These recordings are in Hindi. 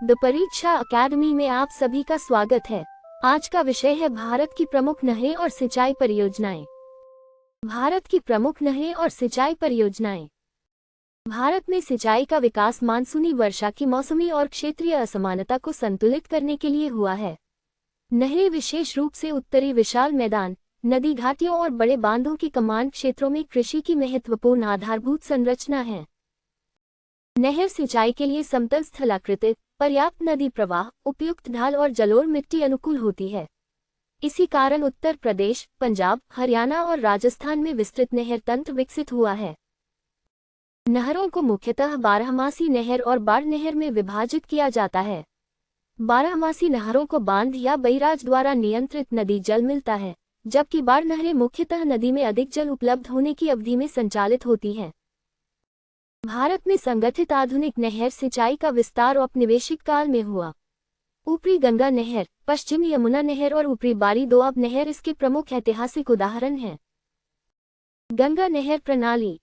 द परीक्षा अकेडमी में आप सभी का स्वागत है। आज का विषय है भारत की प्रमुख नहरें और सिंचाई परियोजनाएं। भारत की प्रमुख नहरें और सिंचाई परियोजनाएं। भारत में सिंचाई का विकास मानसूनी वर्षा की मौसमी और क्षेत्रीय असमानता को संतुलित करने के लिए हुआ है। नहरें विशेष रूप से उत्तरी विशाल मैदान, नदी घाटियों और बड़े बांधों की कमान क्षेत्रों में कृषि की महत्वपूर्ण आधारभूत संरचना है। नहर सिंचाई के लिए समतल स्थलाकृति, पर्याप्त नदी प्रवाह, उपयुक्त ढाल और जलोढ़ मिट्टी अनुकूल होती है। इसी कारण उत्तर प्रदेश, पंजाब, हरियाणा और राजस्थान में विस्तृत नहर तंत्र विकसित हुआ है। नहरों को मुख्यतः बारहमासी नहर और बाढ़ नहर में विभाजित किया जाता है। बारहमासी नहरों को बांध या बैराज द्वारा नियंत्रित नदी जल मिलता है, जबकि बाढ़ नहरें मुख्यतः नदी में अधिक जल उपलब्ध होने की अवधि में संचालित होती हैं। भारत में संगठित आधुनिक नहर सिंचाई का विस्तार औपनिवेशिक काल में हुआ। ऊपरी गंगा नहर, पश्चिमी यमुना नहर और ऊपरी बारी दोआब नहर इसके प्रमुख ऐतिहासिक उदाहरण हैं। गंगा नहर प्रणाली।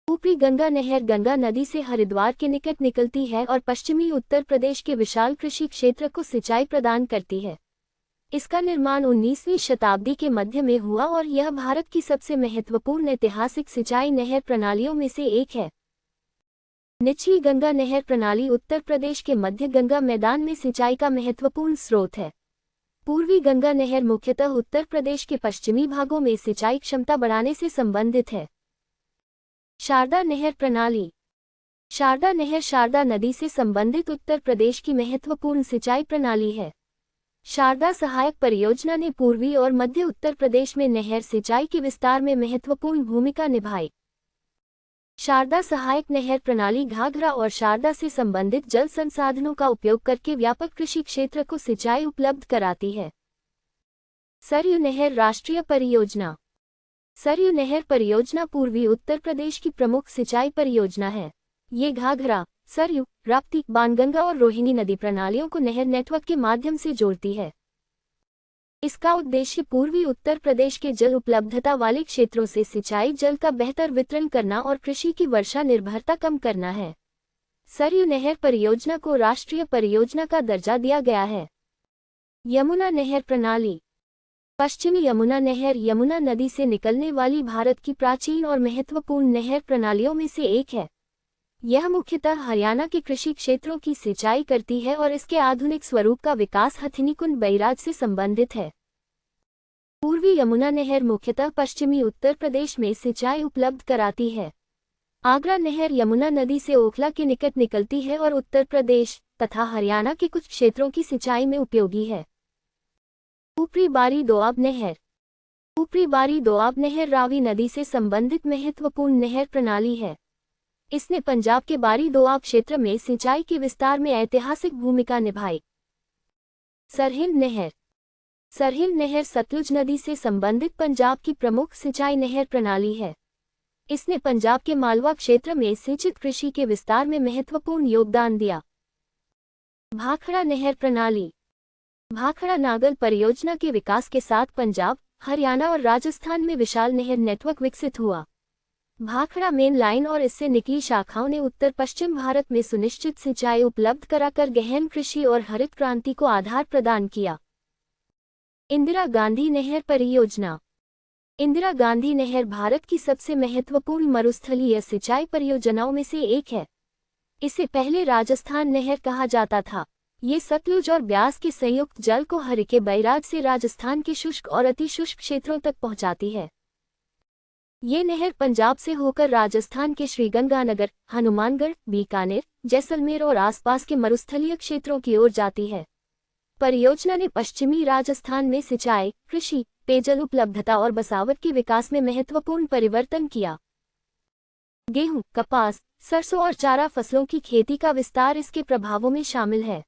ऊपरी गंगा नहर गंगा नदी से हरिद्वार के निकट निकलती है और पश्चिमी उत्तर प्रदेश के विशाल कृषि क्षेत्र को सिंचाई प्रदान करती है। इसका निर्माण 19वीं शताब्दी के मध्य में हुआ और यह भारत की सबसे महत्वपूर्ण ऐतिहासिक सिंचाई नहर प्रणालियों में से एक है। निचली गंगा नहर प्रणाली उत्तर प्रदेश के मध्य गंगा मैदान में सिंचाई का महत्वपूर्ण स्रोत है। पूर्वी गंगा नहर मुख्यतः उत्तर प्रदेश के पश्चिमी भागों में सिंचाई क्षमता बढ़ाने से संबंधित है। शारदा नहर प्रणाली। शारदा नहर शारदा नदी से संबंधित उत्तर प्रदेश की महत्वपूर्ण सिंचाई प्रणाली है। शारदा सहायक परियोजना ने पूर्वी और मध्य उत्तर प्रदेश में नहर सिंचाई के विस्तार में महत्वपूर्ण भूमिका निभाई। शारदा सहायक नहर प्रणाली घाघरा और शारदा से संबंधित जल संसाधनों का उपयोग करके व्यापक कृषि क्षेत्र को सिंचाई उपलब्ध कराती है। सरयू नहर राष्ट्रीय परियोजना। सरयू नहर परियोजना पूर्वी उत्तर प्रदेश की प्रमुख सिंचाई परियोजना है। ये घाघरा, सरयू, राप्ती, बाणगंगा और रोहिणी नदी प्रणालियों को नहर नेटवर्क के माध्यम से जोड़ती है। इसका उद्देश्य पूर्वी उत्तर प्रदेश के जल उपलब्धता वाले क्षेत्रों से सिंचाई जल का बेहतर वितरण करना और कृषि की वर्षा निर्भरता कम करना है। सरयू नहर परियोजना को राष्ट्रीय परियोजना का दर्जा दिया गया है। यमुना नहर प्रणाली। पश्चिमी यमुना नहर यमुना नदी से निकलने वाली भारत की प्राचीन और महत्वपूर्ण नहर प्रणालियों में से एक है। यह मुख्यतः हरियाणा के कृषि क्षेत्रों की सिंचाई करती है और इसके आधुनिक स्वरूप का विकास हथिनीकुंड बैराज से संबंधित है। पूर्वी यमुना नहर मुख्यतः पश्चिमी उत्तर प्रदेश में सिंचाई उपलब्ध कराती है। आगरा नहर यमुना नदी से ओखला के निकट निकलती है और उत्तर प्रदेश तथा हरियाणा के कुछ क्षेत्रों की सिंचाई में उपयोगी है। ऊपरी बारी दोआब नहर। ऊपरी बारी दोआब नहर रावी नदी से संबंधित महत्वपूर्ण नहर प्रणाली है। इसने पंजाब के बारी दोआब क्षेत्र में सिंचाई के विस्तार में ऐतिहासिक भूमिका निभाई। सरहिंद नहर। सरहिंद नहर सतलुज नदी से संबंधित पंजाब की प्रमुख सिंचाई नहर प्रणाली है। इसने पंजाब के मालवा क्षेत्र में सिंचित कृषि के विस्तार में महत्वपूर्ण योगदान दिया। भाखड़ा नहर प्रणाली। भाखड़ा नागल परियोजना के विकास के साथ पंजाब, हरियाणा और राजस्थान में विशाल नहर नेटवर्क विकसित हुआ। भाखड़ा मेन लाइन और इससे निकली शाखाओं ने उत्तर पश्चिम भारत में सुनिश्चित सिंचाई उपलब्ध कराकर गहन कृषि और हरित क्रांति को आधार प्रदान किया। इंदिरा गांधी नहर परियोजना। इंदिरा गांधी नहर भारत की सबसे महत्वपूर्ण मरुस्थलीय सिंचाई परियोजनाओं में से एक है। इसे पहले राजस्थान नहर कहा जाता था। ये सतलुज और ब्यास के संयुक्त जल को हरिके बैराज से राजस्थान के शुष्क और अति शुष्क क्षेत्रों तक पहुंचाती है। ये नहर पंजाब से होकर राजस्थान के श्रीगंगानगर, हनुमानगढ़, बीकानेर, जैसलमेर और आसपास के मरुस्थलीय क्षेत्रों की ओर जाती है। परियोजना ने पश्चिमी राजस्थान में सिंचाई, कृषि, पेयजल उपलब्धता और बसावट के विकास में महत्वपूर्ण परिवर्तन किया। गेहूं, कपास, सरसों और चारा फसलों की खेती का विस्तार इसके प्रभावों में शामिल है।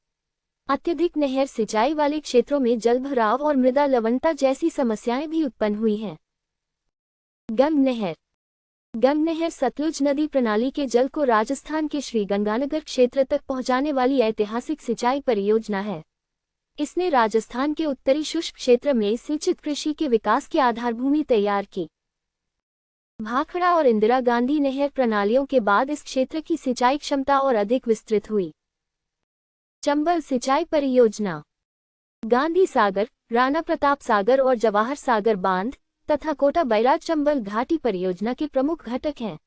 अत्यधिक नहर सिंचाई वाले क्षेत्रों में जलभराव और मृदा लवणता जैसी समस्याएं भी उत्पन्न हुई हैं। गंग नहर। गंग नहर सतलुज नदी प्रणाली के जल को राजस्थान के श्रीगंगानगर क्षेत्र तक पहुंचाने वाली ऐतिहासिक सिंचाई परियोजना है। इसने राजस्थान के उत्तरी शुष्क क्षेत्र में सिंचित कृषि के विकास की आधारभूमि तैयार की। भाखड़ा और इंदिरा गांधी नहर प्रणालियों के बाद इस क्षेत्र की सिंचाई क्षमता और अधिक विस्तृत हुई। चंबल सिंचाई परियोजना गांधी सागर, राणा प्रताप सागर और जवाहर सागर बांध तथा कोटा बैराज चंबल घाटी परियोजना के प्रमुख घटक हैं।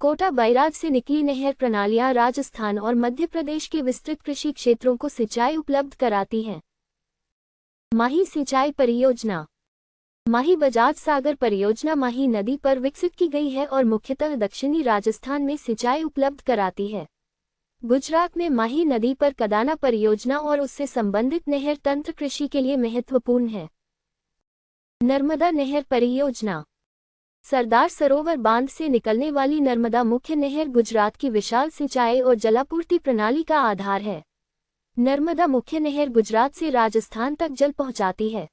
कोटा बैराज से निकली नहर प्रणालियां राजस्थान और मध्य प्रदेश के विस्तृत कृषि क्षेत्रों को सिंचाई उपलब्ध कराती हैं। माही सिंचाई परियोजना माही बजाज सागर परियोजना माही नदी पर विकसित की गई है और मुख्यतः दक्षिणी राजस्थान में सिंचाई उपलब्ध कराती है। गुजरात में माही नदी पर कदाना परियोजना और उससे संबंधित नहर तंत्र कृषि के लिए महत्वपूर्ण है। नर्मदा नहर परियोजना सरदार सरोवर बांध से निकलने वाली नर्मदा मुख्य नहर गुजरात की विशाल सिंचाई और जलापूर्ति प्रणाली का आधार है। नर्मदा मुख्य नहर गुजरात से राजस्थान तक जल पहुंचाती है।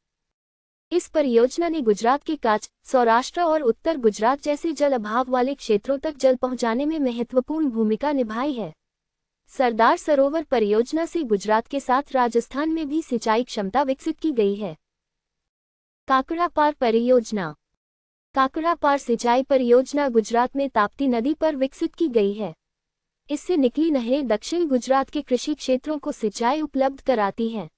इस परियोजना ने गुजरात के कच्छ, सौराष्ट्र और उत्तर गुजरात जैसे जल अभाव वाले क्षेत्रों तक जल पहुंचाने में महत्वपूर्ण भूमिका निभाई है। सरदार सरोवर परियोजना से गुजरात के साथ राजस्थान में भी सिंचाई क्षमता विकसित की गई है। काकड़ा पार परियोजना काकड़ा पार सिंचाई परियोजना गुजरात में ताप्ती नदी पर विकसित की गई है। इससे निकली नहरें दक्षिण गुजरात के कृषि क्षेत्रों को सिंचाई उपलब्ध कराती हैं।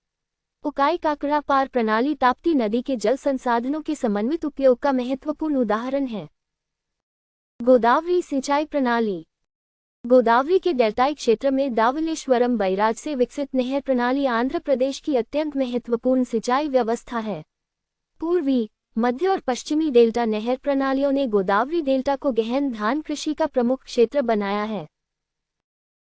उकाई काकड़ा पार प्रणाली ताप्ती नदी के जल संसाधनों के समन्वित उपयोग का महत्वपूर्ण उदाहरण है। गोदावरी सिंचाई प्रणाली गोदावरी के डेल्टाई क्षेत्र में दावलेश्वरम बैराज से विकसित नहर प्रणाली आंध्र प्रदेश की अत्यंत महत्वपूर्ण सिंचाई व्यवस्था है। पूर्वी, मध्य और पश्चिमी डेल्टा नहर प्रणालियों ने गोदावरी डेल्टा को गहन धान कृषि का प्रमुख क्षेत्र बनाया है।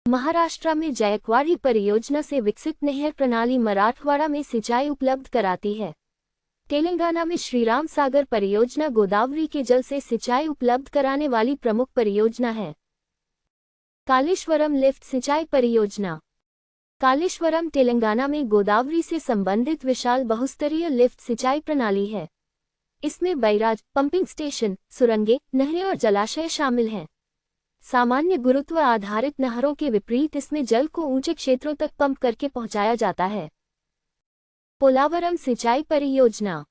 महाराष्ट्र में जायकवाड़ी परियोजना से विकसित नहर प्रणाली मराठवाड़ा में सिंचाई उपलब्ध कराती है। तेलंगाना में श्रीराम सागर परियोजना गोदावरी के जल से सिंचाई उपलब्ध कराने वाली प्रमुख परियोजना है। कालेश्वरम लिफ्ट सिंचाई परियोजना कालेश्वरम तेलंगाना में गोदावरी से संबंधित विशाल बहुस्तरीय लिफ्ट सिंचाई प्रणाली है। इसमें बैराज, पंपिंग स्टेशन, सुरंगें, नहरें और जलाशय शामिल हैं। सामान्य गुरुत्व आधारित नहरों के विपरीत इसमें जल को ऊंचे क्षेत्रों तक पंप करके पहुंचाया जाता है। पोलावरम सिंचाई परियोजना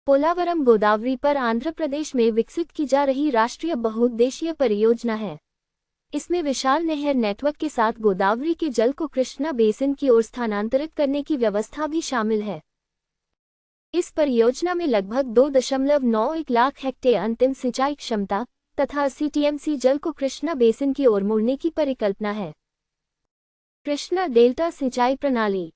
पोलावरम गोदावरी पर आंध्र प्रदेश में विकसित की जा रही राष्ट्रीय बहुउद्देशीय परियोजना है। इसमें विशाल नहर नेटवर्क के साथ गोदावरी के जल को कृष्णा बेसिन की ओर स्थानांतरित करने की व्यवस्था भी शामिल है। इस परियोजना में लगभग 2.91 लाख हेक्टेयर अंतिम सिंचाई क्षमता तथा 80 टीएमसी जल को कृष्णा बेसिन की ओर मोड़ने की परिकल्पना है। कृष्णा डेल्टा सिंचाई प्रणाली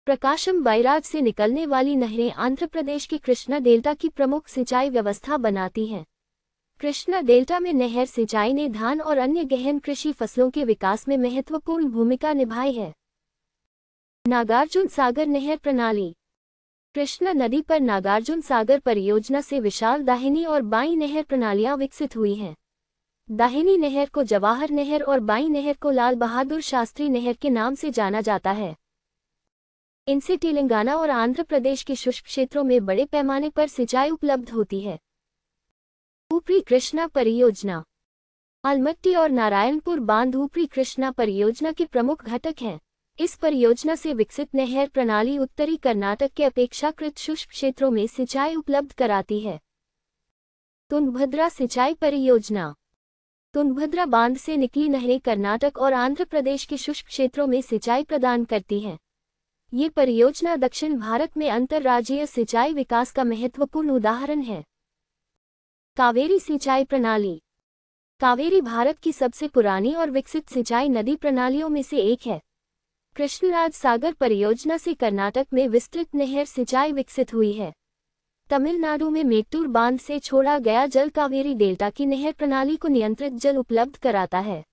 प्रकाशम बैराज से निकलने वाली नहरें आंध्र प्रदेश के कृष्णा डेल्टा की प्रमुख सिंचाई व्यवस्था बनाती हैं। कृष्णा डेल्टा में नहर सिंचाई ने धान और अन्य गहन कृषि फसलों के विकास में महत्वपूर्ण भूमिका निभाई है। नागार्जुन सागर नहर प्रणाली कृष्णा नदी पर नागार्जुन सागर परियोजना से विशाल दाहिनी और बाईं नहर प्रणालियां विकसित हुई हैं। दाहिनी नहर को जवाहर नहर और बाईं नहर को लाल बहादुर शास्त्री नहर के नाम से जाना जाता है। इनसे तेलंगाना और आंध्र प्रदेश के शुष्क क्षेत्रों में बड़े पैमाने पर सिंचाई उपलब्ध होती है। ऊपरी कृष्णा परियोजना अलमट्टी और नारायणपुर बांध ऊपरी कृष्णा परियोजना के प्रमुख घटक हैं। इस परियोजना से विकसित नहर प्रणाली उत्तरी कर्नाटक के अपेक्षाकृत शुष्क क्षेत्रों में सिंचाई उपलब्ध कराती है। तुंगभद्रा सिंचाई परियोजना तुंगभद्रा बांध से निकली नहरें कर्नाटक और आंध्र प्रदेश के शुष्क क्षेत्रों में सिंचाई प्रदान करती हैं। ये परियोजना दक्षिण भारत में अंतर्राज्यीय सिंचाई विकास का महत्वपूर्ण उदाहरण है। कावेरी सिंचाई प्रणाली कावेरी भारत की सबसे पुरानी और विकसित सिंचाई नदी प्रणालियों में से एक है। कृष्णराज सागर परियोजना से कर्नाटक में विस्तृत नहर सिंचाई विकसित हुई है। तमिलनाडु में मेट्टूर बांध से छोड़ा गया जल कावेरी डेल्टा की नहर प्रणाली को नियंत्रित जल उपलब्ध कराता है।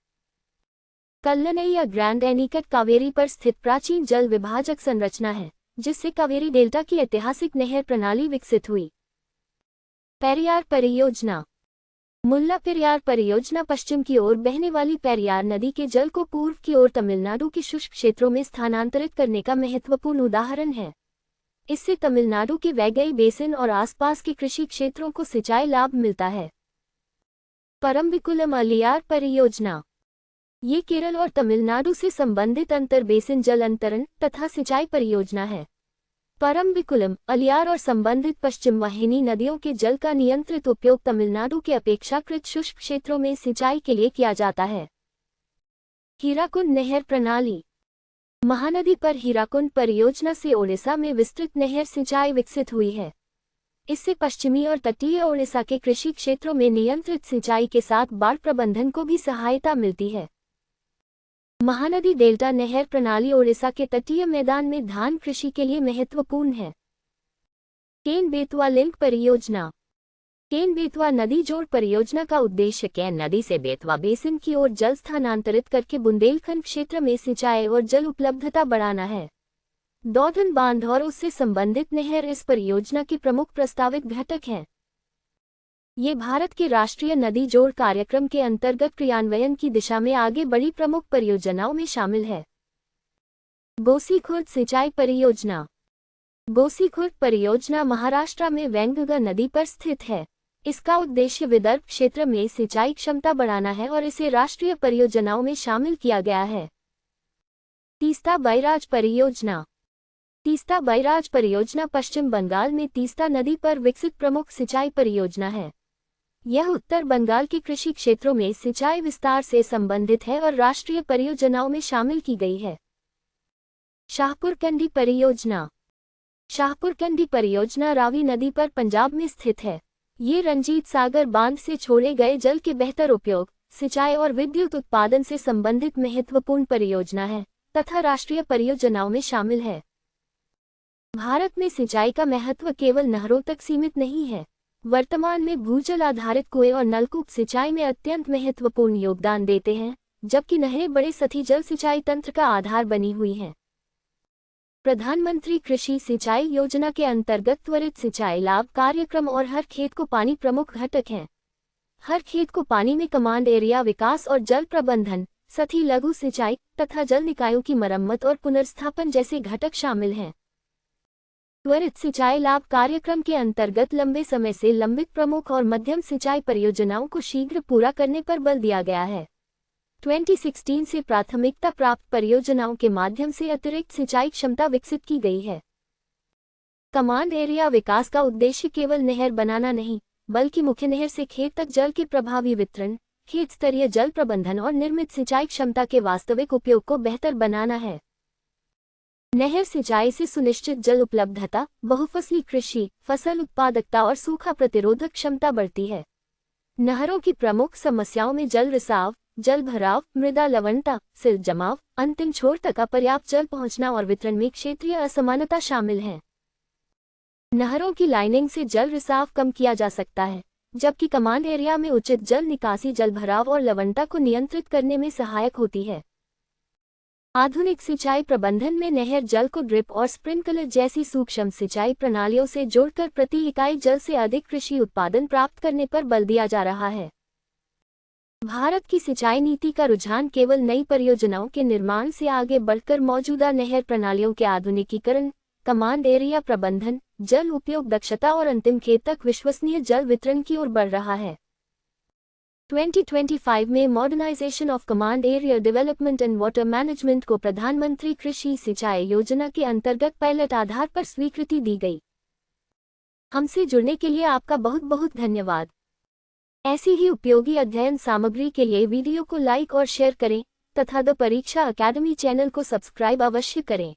कल्लनई या ग्रैंड एनीकट कावेरी पर स्थित प्राचीन जल विभाजक संरचना है, जिससे कावेरी डेल्टा की ऐतिहासिक नहर प्रणाली विकसित हुई। पेरियार परियोजना मुल्ला पेरियार परियोजना पश्चिम की ओर बहने वाली पेरियार नदी के जल को पूर्व की ओर तमिलनाडु के शुष्क क्षेत्रों में स्थानांतरित करने का महत्वपूर्ण उदाहरण है। इससे तमिलनाडु के वैगई बेसिन और आसपास के कृषि क्षेत्रों को सिंचाई लाभ मिलता है। परम्बिकुलम अलियार परियोजना ये केरल और तमिलनाडु से संबंधित अंतर बेसिन जल अंतरण तथा सिंचाई परियोजना है। परम्बिकुलम, अलियार और संबंधित पश्चिम वाहिनी नदियों के जल का नियंत्रित उपयोग तमिलनाडु के अपेक्षाकृत शुष्क क्षेत्रों में सिंचाई के लिए किया जाता है। हीराकुंड नहर प्रणाली महानदी पर हीराकुंड परियोजना से ओडिशा में विस्तृत नहर सिंचाई विकसित हुई है। इससे पश्चिमी और तटीय ओडिशा के कृषि क्षेत्रों में नियंत्रित सिंचाई के साथ बाढ़ प्रबंधन को भी सहायता मिलती है। महानदी डेल्टा नहर प्रणाली ओडिशा के तटीय मैदान में धान कृषि के लिए महत्वपूर्ण है। केन बेतवा लिंक परियोजना। केन बेतवा नदी जोड़ परियोजना का उद्देश्य केन नदी से बेतवा बेसिन की ओर जल स्थानांतरित करके बुंदेलखंड क्षेत्र में सिंचाई और जल उपलब्धता बढ़ाना है। दौधन बांध और उससे संबंधित नहर इस परियोजना की प्रमुख प्रस्तावित घटक हैं। ये भारत के राष्ट्रीय नदी जोड़ कार्यक्रम के अंतर्गत क्रियान्वयन की दिशा में आगे बढ़ी प्रमुख परियोजनाओं में शामिल है। गोसीखुर्द सिंचाई परियोजना। गोसीखुर्द परियोजना महाराष्ट्र में वेंगंगा नदी पर स्थित है। इसका उद्देश्य विदर्भ क्षेत्र में सिंचाई क्षमता बढ़ाना है और इसे राष्ट्रीय परियोजनाओं में शामिल किया गया है। तीस्ता बैराज परियोजना। तीस्ता बैराज परियोजना पश्चिम बंगाल में तीस्ता नदी पर विकसित प्रमुख सिंचाई परियोजना है। यह उत्तर बंगाल के कृषि क्षेत्रों में सिंचाई विस्तार से संबंधित है और राष्ट्रीय परियोजनाओं में शामिल की गई है। शाहपुरकंडी परियोजना। शाहपुरकंडी परियोजना रावी नदी पर पंजाब में स्थित है। ये रंजीत सागर बांध से छोड़े गए जल के बेहतर उपयोग, सिंचाई और विद्युत उत्पादन से संबंधित महत्वपूर्ण परियोजना है तथा राष्ट्रीय परियोजनाओं में शामिल है। भारत में सिंचाई का महत्व केवल नहरों तक सीमित नहीं है। वर्तमान में भूजल आधारित कुएं और नलकूप सिंचाई में अत्यंत महत्वपूर्ण योगदान देते हैं, जबकि नहरें बड़े सतही जल सिंचाई तंत्र का आधार बनी हुई हैं। प्रधानमंत्री कृषि सिंचाई योजना के अंतर्गत त्वरित सिंचाई लाभ कार्यक्रम और हर खेत को पानी प्रमुख घटक हैं। हर खेत को पानी में कमांड एरिया विकास और जल प्रबंधन, सतही लघु सिंचाई तथा जल निकायों की मरम्मत और पुनर्स्थापन जैसे घटक शामिल हैं। त्वरित सिंचाई लाभ कार्यक्रम के अंतर्गत लंबे समय से लंबित प्रमुख और मध्यम सिंचाई परियोजनाओं को शीघ्र पूरा करने पर बल दिया गया है। 2016 से प्राथमिकता प्राप्त परियोजनाओं के माध्यम से अतिरिक्त सिंचाई क्षमता विकसित की गई है। कमांड एरिया विकास का उद्देश्य केवल नहर बनाना नहीं, बल्कि मुख्य नहर से खेत तक जल के प्रभावी वितरण, खेत स्तरीय जल प्रबंधन और निर्मित सिंचाई क्षमता के वास्तविक उपयोग को बेहतर बनाना है। नहर सिंचाई से सुनिश्चित जल उपलब्धता, बहुफसली कृषि, फसल उत्पादकता और सूखा प्रतिरोधक क्षमता बढ़ती है। नहरों की प्रमुख समस्याओं में जल रिसाव, जल भराव, मृदा लवणता, सिल्ट जमाव, अंतिम छोर तक अपर्याप्त जल पहुंचना और वितरण में क्षेत्रीय असमानता शामिल हैं। नहरों की लाइनिंग से जल रिसाव कम किया जा सकता है, जबकि कमांड एरिया में उचित जल निकासी जल भराव और लवणता को नियंत्रित करने में सहायक होती है। आधुनिक सिंचाई प्रबंधन में नहर जल को ड्रिप और स्प्रिंकलर जैसी सूक्ष्म सिंचाई प्रणालियों से जोड़कर प्रति इकाई जल से अधिक कृषि उत्पादन प्राप्त करने पर बल दिया जा रहा है। भारत की सिंचाई नीति का रुझान केवल नई परियोजनाओं के निर्माण से आगे बढ़कर मौजूदा नहर प्रणालियों के आधुनिकीकरण, कमांड एरिया प्रबंधन, जल उपयोग दक्षता और अंतिम खेत तक विश्वसनीय जल वितरण की ओर बढ़ रहा है। 2025 में modernisation of command area development and water management को प्रधानमंत्री कृषि सिंचाई योजना के अंतर्गत पायलट आधार पर स्वीकृति दी गई। हमसे जुड़ने के लिए आपका बहुत बहुत धन्यवाद। ऐसी ही उपयोगी अध्ययन सामग्री के लिए वीडियो को लाइक और शेयर करें तथा द परीक्षा अकेडमी चैनल को सब्सक्राइब अवश्य करें।